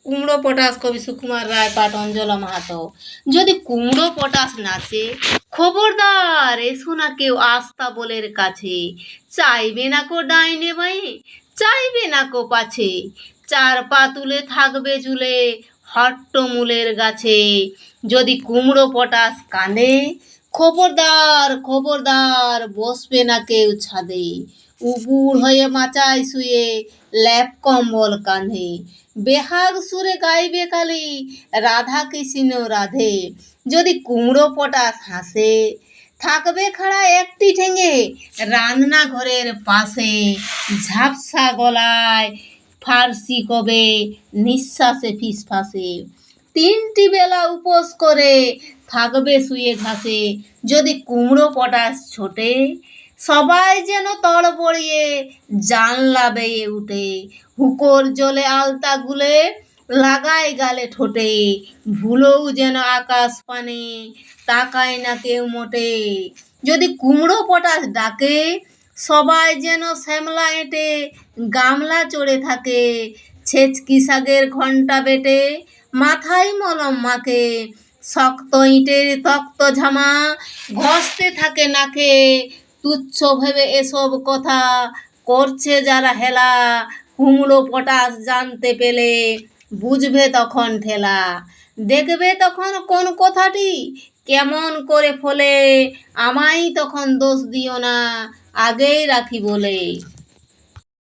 কুমড়ো পটাশ, কবি সুকুমার রায়, পাঠ অঞ্জলা মাহাতো। যদি কুমড়ো পটাশ নাচে, খবরদার এসো না কেউ আস্তাবলের কাছে। চাইবে না কো ডাইনে বাঁয়ে, চাইবে না কো পাছে, চার পা তুলে থাকবে ঝুলে হট্টমূলের গাছে। যদি কুমড়ো পটাশ কাঁদে, খবরদার খবরদার বসবে না কেউ ছাদে। উপুড় হয়ে মাচায় শুয়ে ল্যাপ কম্বল কাঁধে, বেহাগ সুরে গাইবে কালি রাধা কৃষ্ণ রাধে। যদি কুমড়ো পটাশ হাসে, থাকবে খাড়া একটি ঠেঙে রান্নাঘরের পাশে। ঝাপসা গলায় ফার্সি কবে নিঃশ্বাসে ফিসফাসে, তিনটি বেলা উপোস করে থাকবে শুয়ে ঘাসে। যদি কুমড়ো পটাশ ছোটে, সবাই যেন তড়বড়িয়ে জানলা বেয়ে উঠে। হুঁকোর জলে আলতা গুলে লাগায় গালে ঠোঁটে, ভুলেও যেন আকাশ পানে তাকায় না কেউ মোটে। যদি কুমড়ো পটাশ ডাকে, সবাই যেন শ্যামলা এঁটে গামলা চড়ে থাকে। ছেচকি শাকের ঘণ্টা বেটে মাথায় মলম মাখে, শক্ত ইটের তক্ত ঝামা ঘষতে থাকে নাকে। তুচ্ছ ভেবে এসব কথা করছে যারা হেলা, কুমড়ো পটাশ জানতে পেলে বুঝবে তখন ঠেলা। দেখবে তখন কোন কথাটি কেমন করে ফলে, আমায় তখন দোষ দিও না আগেই রাখি বলে।